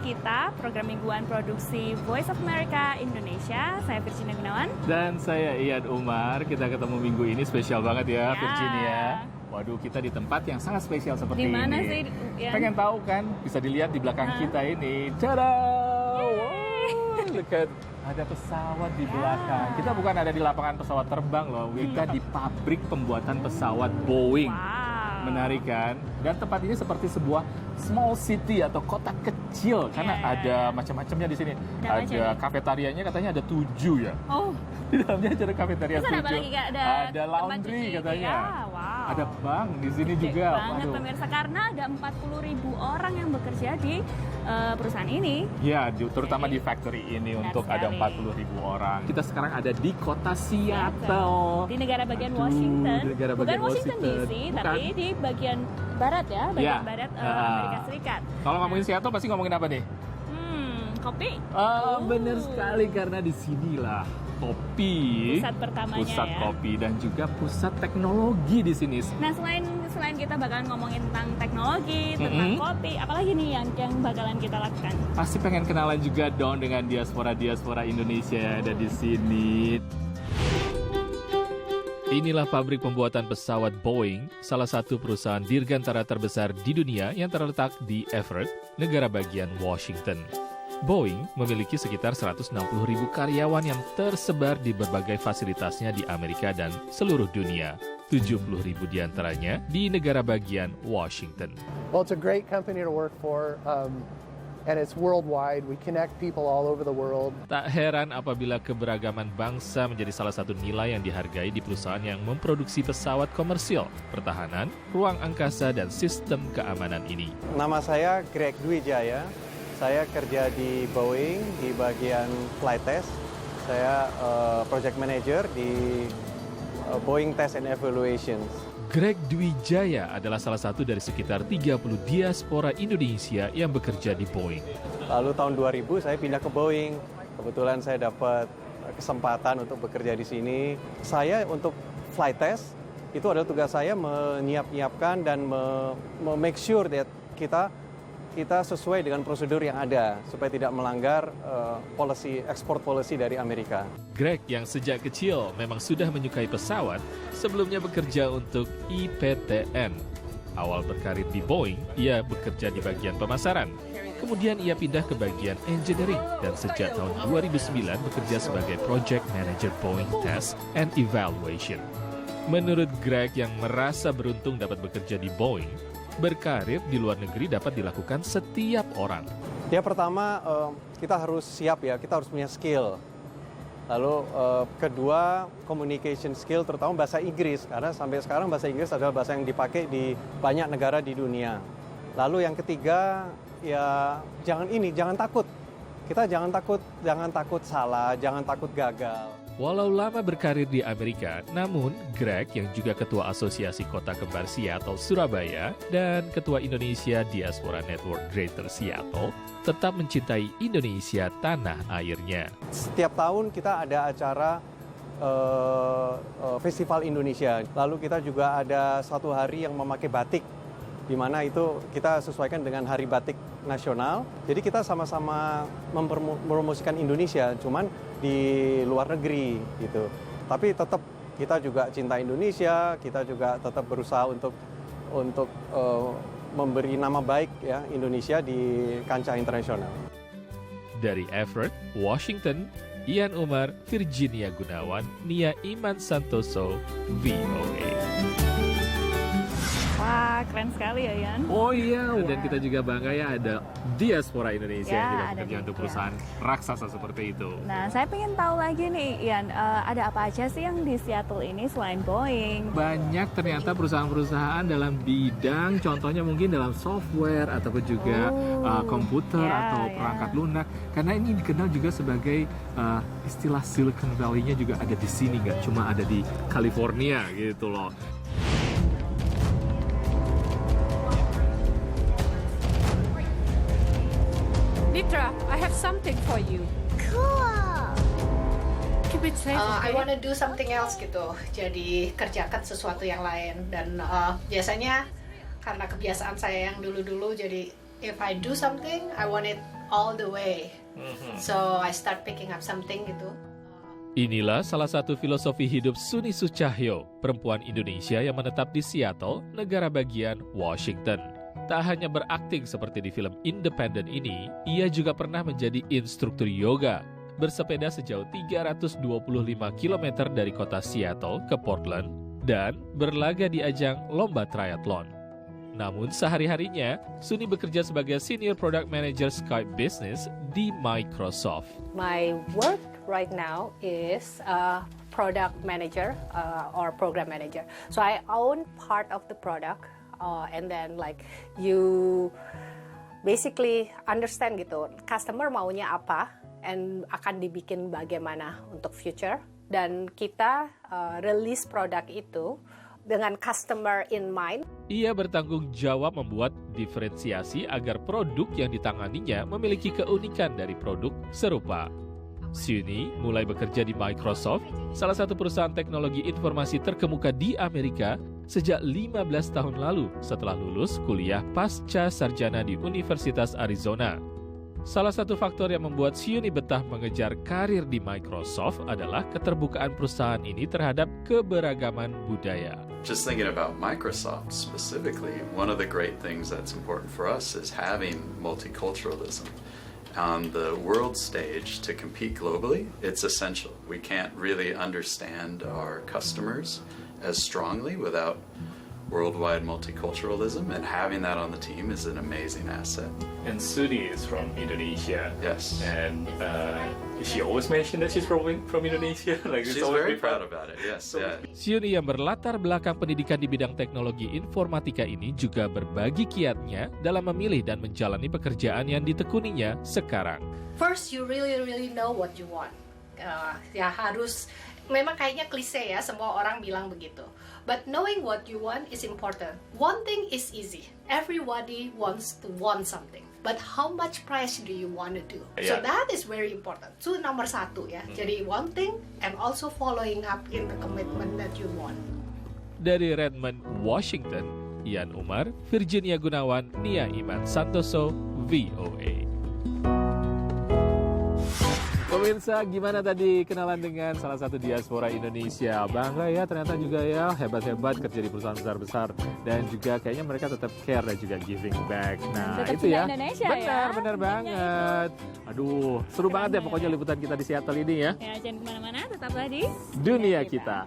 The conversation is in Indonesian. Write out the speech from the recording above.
kita, program mingguan produksi Voice of America Indonesia. Saya Virginia Gunawan. Dan saya Ian Umar. Kita ketemu minggu ini spesial banget ya, Virginia. Waduh, kita di tempat yang sangat spesial seperti ini. Di mana sih? Ian? Pengen tahu kan? Bisa dilihat di belakang kita ini. Tada! Wow, dekat ada pesawat di belakang. Kita bukan ada di lapangan pesawat terbang loh. Kita di pabrik pembuatan pesawat Boeing. Menarik kan? Dan tempat ini seperti sebuah small city atau kota kecil karena ada macam-macamnya di sini. Ada kafetarianya katanya ada 7 ya. Oh. Di dalamnya ada kafetaria 7. Ada laundry katanya. Ada bank di sini juga. Banget pemirsa, karena ada 40.000 orang yang bekerja di perusahaan ini. Ya, terutama di factory ini untuk ada 40.000 orang. Kita sekarang ada di kota Seattle. Di negara bagian Washington. Bukan Washington DC, tapi di bagian barat ya, bagian barat Amerika Serikat. Kalau ngomongin Seattle pasti ngomongin apa nih? Kopi. Benar sekali, karena di sinilah kopi, pusat pertamanya pusat ya. Kopi dan juga pusat teknologi di sini. Nah, selain kita bakalan ngomongin tentang teknologi, tentang kopi, apalagi nih yang bakalan kita lakukan? Pasti pengen kenalan juga dong dengan diaspora Indonesia yang ada di sini. Inilah pabrik pembuatan pesawat Boeing, salah satu perusahaan dirgantara terbesar di dunia yang terletak di Everett, negara bagian Washington. Boeing memiliki sekitar 160.000 karyawan yang tersebar di berbagai fasilitasnya di Amerika dan seluruh dunia. 70.000 diantaranya di negara bagian Washington. Well, it's a great company to work for, and it's worldwide. We connect people all over the world. Tak heran apabila keberagaman bangsa menjadi salah satu nilai yang dihargai di perusahaan yang memproduksi pesawat komersil, pertahanan, ruang angkasa, dan sistem keamanan ini. Nama saya Greg Dwi Jaya. Saya kerja di Boeing di bagian flight test. Saya project manager di Boeing Test and Evaluations. Greg Dwi Jaya adalah salah satu dari sekitar 30 diaspora Indonesia yang bekerja di Boeing. Lalu tahun 2000 saya pindah ke Boeing. Kebetulan saya dapat kesempatan untuk bekerja di sini. Saya untuk flight test itu adalah tugas saya menyiapkan dan make sure that kita sesuai dengan prosedur yang ada supaya tidak melanggar ekspor policy dari Amerika. Greg yang sejak kecil memang sudah menyukai pesawat, sebelumnya bekerja untuk IPTN. Awal berkarir di Boeing, ia bekerja di bagian pemasaran. Kemudian ia pindah ke bagian engineering dan sejak tahun 2009 bekerja sebagai project manager Boeing Test and Evaluation. Menurut Greg yang merasa beruntung dapat bekerja di Boeing, berkarir di luar negeri dapat dilakukan setiap orang. Ya, pertama kita harus siap ya, kita harus punya skill. Lalu kedua, communication skill, terutama bahasa Inggris, karena sampai sekarang bahasa Inggris adalah bahasa yang dipakai di banyak negara di dunia. Lalu yang ketiga, ya jangan takut. Kita jangan takut salah, jangan takut gagal. Walau lama berkarir di Amerika, namun Greg yang juga Ketua Asosiasi Kota Kembar Seattle Surabaya dan Ketua Indonesia Diaspora Network Greater Seattle tetap mencintai Indonesia tanah airnya. Setiap tahun kita ada acara Festival Indonesia. Lalu kita juga ada satu hari yang memakai batik, di mana itu kita sesuaikan dengan Hari Batik Nasional. Jadi kita sama-sama mempromosikan Indonesia, cuman di luar negeri gitu. Tapi tetap kita juga cinta Indonesia, kita juga tetap berusaha untuk memberi nama baik ya Indonesia di kancah internasional. Dari Everett, Washington, Ian Umar, Virginia Gunawan, Nia Iman Santoso, VOA. Wah, keren sekali ya, Ian. Oh iya, dan kita juga bangga ya ada diaspora Indonesia yang juga bekerja untuk perusahaan raksasa seperti itu. Nah, saya pengen tahu lagi nih, Ian, ada apa aja sih yang di Seattle ini selain Boeing? Banyak ternyata perusahaan-perusahaan dalam bidang, contohnya mungkin dalam software ataupun juga komputer atau perangkat lunak. Karena ini dikenal juga sebagai istilah Silicon Valley-nya juga ada di sini, nggak cuma ada di California gitu loh. Nitra, I have something for you. Cool. Keep it safe. I want to do something else gitu. Jadi kerjakan sesuatu yang lain dan biasanya karena kebiasaan saya yang dulu-dulu jadi if I do something, I want it all the way. So I start picking up something gitu. Inilah salah satu filosofi hidup Suni Sucahyo, perempuan Indonesia yang menetap di Seattle, negara bagian Washington. Tak hanya berakting seperti di film Independent ini, ia juga pernah menjadi instruktur yoga, bersepeda sejauh 325 km dari kota Seattle ke Portland, dan berlaga di ajang lomba triathlon. Namun sehari-harinya, Suni bekerja sebagai Senior Product Manager Skype Business di Microsoft. My work right now is a product manager or program manager. So I own part of the product, and then like you basically understand gitu, customer maunya apa, and akan dibikin bagaimana untuk future. Dan kita release produk itu dengan customer in mind. Ia bertanggung jawab membuat diferensiasi agar produk yang ditanganinya memiliki keunikan dari produk serupa. Suni mulai bekerja di Microsoft, salah satu perusahaan teknologi informasi terkemuka di Amerika, sejak 15 tahun lalu setelah lulus kuliah pasca sarjana di Universitas Arizona. Salah satu faktor yang membuat Suni betah mengejar karir di Microsoft adalah keterbukaan perusahaan ini terhadap keberagaman budaya. Just thinking about Microsoft specifically, one of the great things that's important for us is having multiculturalism. On the world stage, to compete globally, it's essential. We can't really understand our customers as strongly without worldwide multiculturalism, and having that on the team is an amazing asset. And Suni is from Indonesia. Yes. And she always mentioned that she's from Indonesia. Like, She's very proud about it, yes. Yeah. Suni yang berlatar belakang pendidikan di bidang teknologi informatika ini juga berbagi kiatnya dalam memilih dan menjalani pekerjaan yang ditekuninya sekarang. First, you really know what you want. Ya harus, memang kayaknya klise ya, semua orang bilang begitu. But knowing what you want is important. One thing is easy. Everybody wants to want something. But how much price do you want to do? So that is very important. Itu nomor satu ya. Jadi wanting and also following up in the commitment that you want. Dari Redmond, Washington, Ian Umar, Virginia Gunawan, Nia Iman Santoso, VOA. Pemirsa, gimana tadi kenalan dengan salah satu diaspora Indonesia? Bangga ya, ternyata juga ya hebat-hebat kerja di perusahaan besar-besar, dan juga kayaknya mereka tetap care dan juga giving back. Nah, tetap itu ya. Indonesia, Benar banget. Aduh, seru banget ya pokoknya liputan kita di Seattle ini ya. Ya, jangan kemana-mana, tetaplah di Dunia Kita.